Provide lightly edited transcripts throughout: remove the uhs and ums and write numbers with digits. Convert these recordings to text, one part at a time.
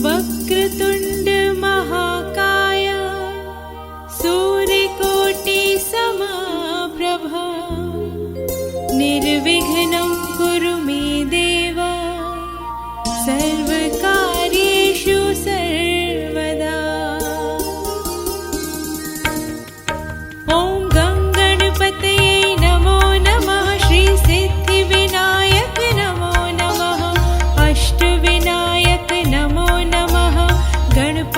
वक्रतुण्ड महाकाय सूर्यकोटि समप्रभा निर्विघ्नं कुरु मे देव सर्वकार्येषु सर्वदा। ॐ गं गणपतये नमो नमः। श्री सिद्धिविनायक नमो नमः। अष्टविनायक नमो नमः। गणपति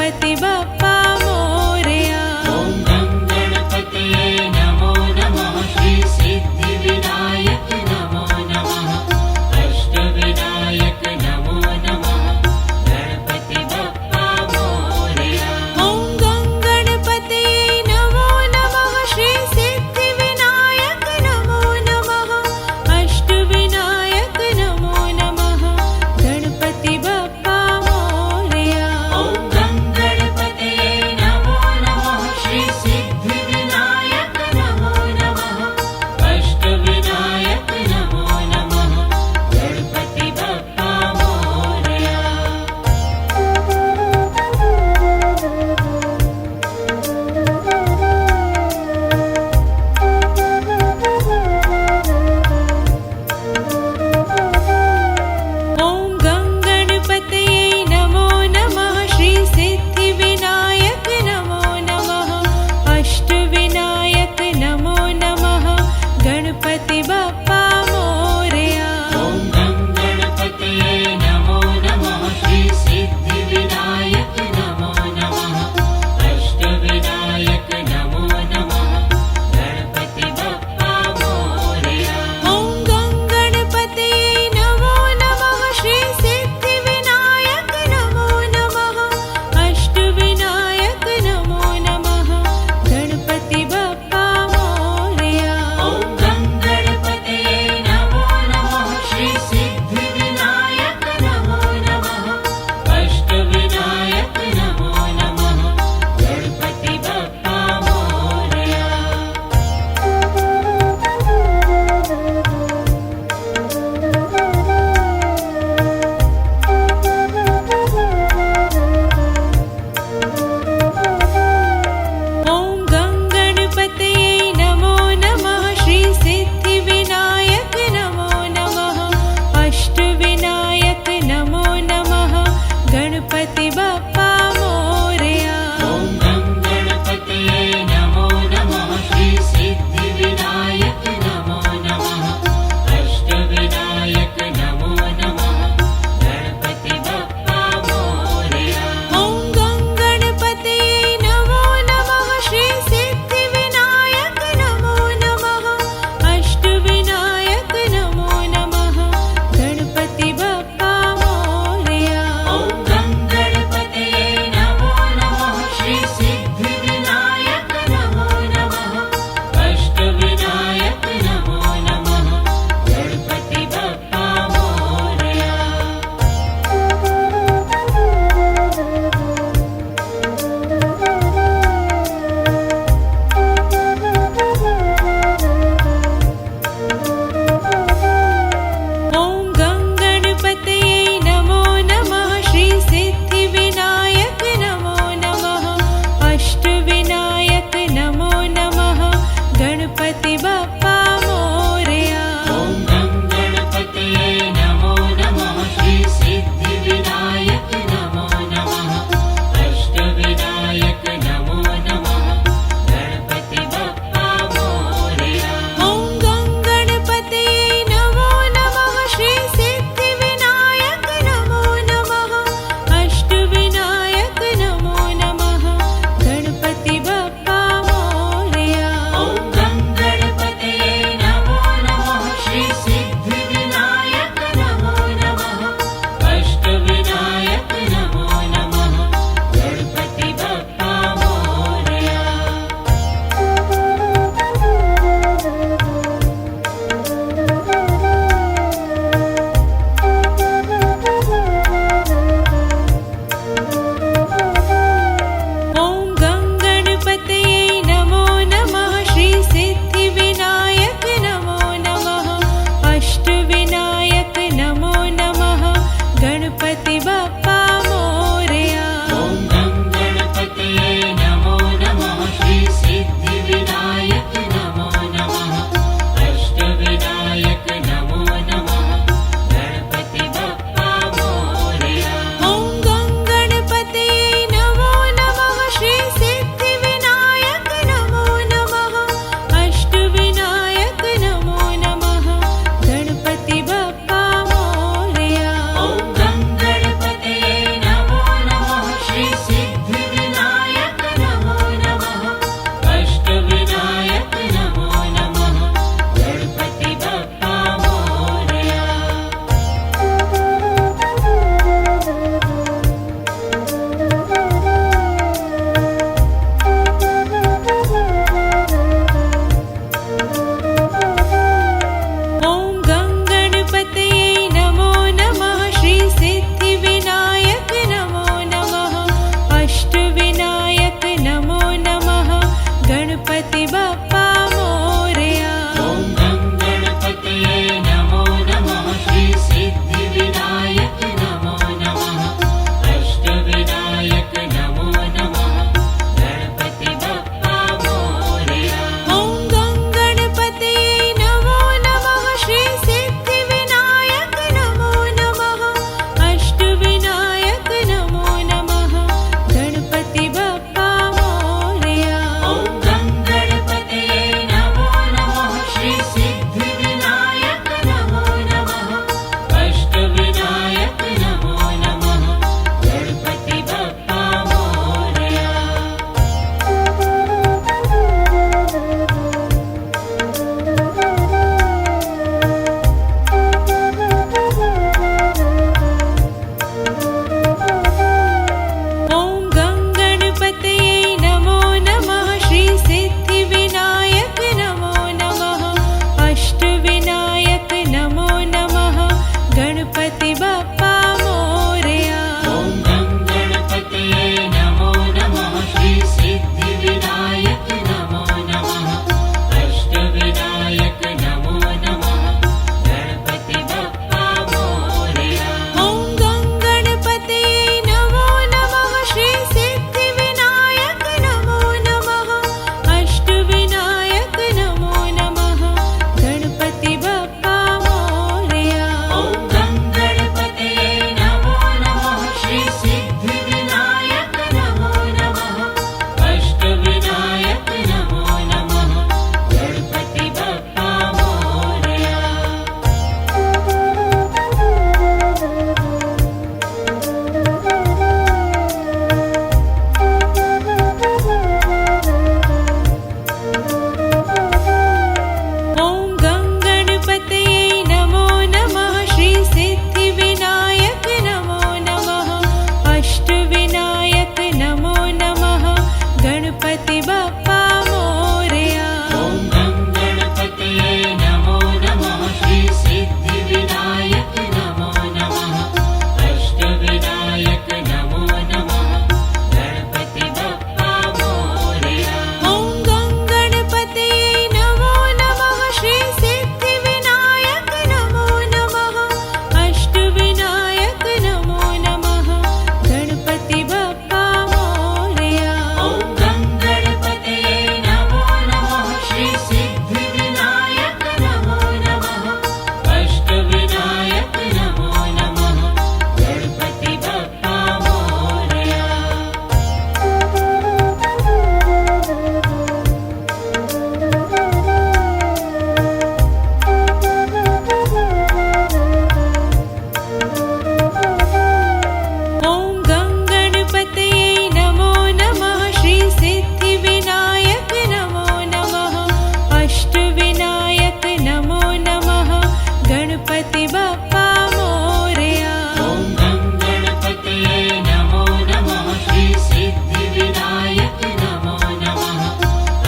गणपति बप्पा मोरया। ॐ गं गणपतये नमो नमः। श्री सिद्धिविनायक नमो नमः।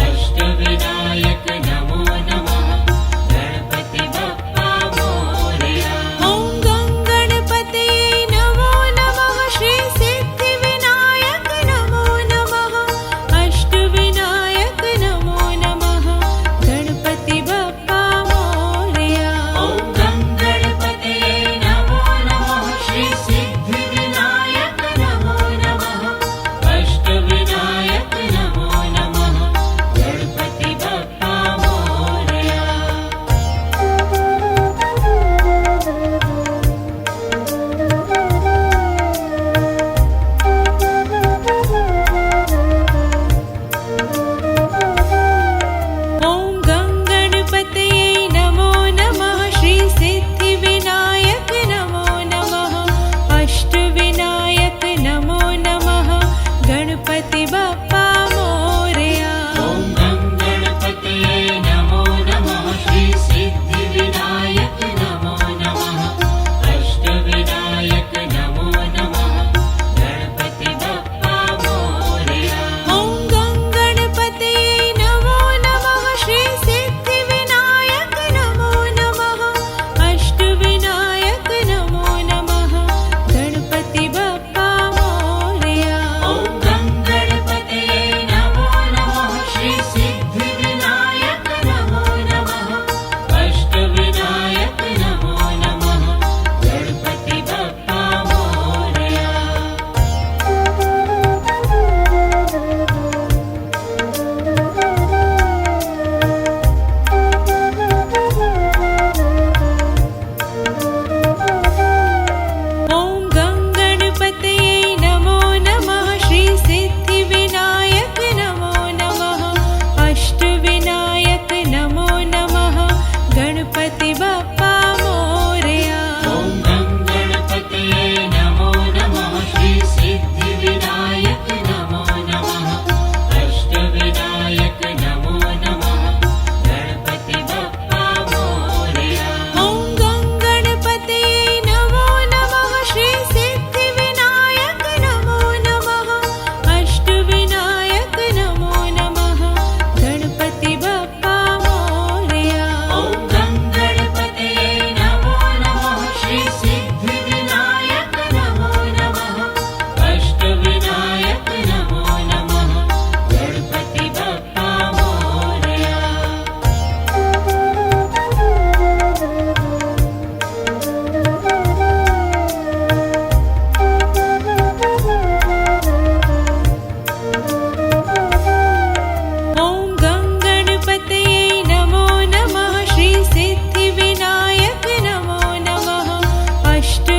अष्टविनायक नमो नमः। गणपति बप्पा मोरया। ॐ गं गणपतये नमो नमः। श्री सिद्धिविनायक नमो नमः। अष्टविनायक नमो नमः। गणपति बप्पा मोरया। ॐ गं गणपतये नमो नमः। श्री सिद्धिविनायक नमो नमः। अष्टविनायक नमो नमः। गणपति बप्पा मोरया। ॐ गं गणपतये नमो नमः। श्री सिद्धिविनायक नमो नमः। अष्टविनायक नमो नमः। गणपति बप्पा मोरया। ॐ गं गणपतये नमो नमः। श्री सिद्धिविनायक नमो नमः। अष्टविनायक नमो नमः। गणपति बप्पा मोरया। ॐ गं गणपतये नमो नमः। श्री सिद्धिविनायक नमो नमः। अष्टविनायक नमो नमः। गणपति बप्पा मोरया। ॐ गं गणपतये नमो नमः। श्री सिद्धिविनायक नमो नमः। अष्टविनायक नमो नमः। गणपति बप्पा मोरया। ॐ गं गणपतये नमो नमः। श्री सिद्धिविनायक नमो नमः। अष्टविनायक नमो नमः। गणपति बप्पा मोरया। ॐ गं गणपतये नमो नमः। श्री सिद्धिविनायक नमो नमः। अष्टविनायक नमो नमः। गणपति बप्पा मोरया। ॐ गं गणपतये नमो नमः। श्री सिद्धिविनायक नमो नमः। अष्टविनायक नमो नमः। गणपति बप्पा मोरया। ॐ गं गणपतये नमो नमः। श्री सिद्धिविनायक नमो नमः। अष्टविनायक नमो नमः। गणपति बप्पा मोरया। ॐ गं गणपतये नमो नमः। श्री सिद्धिविनायक नमो नमः। अष्ट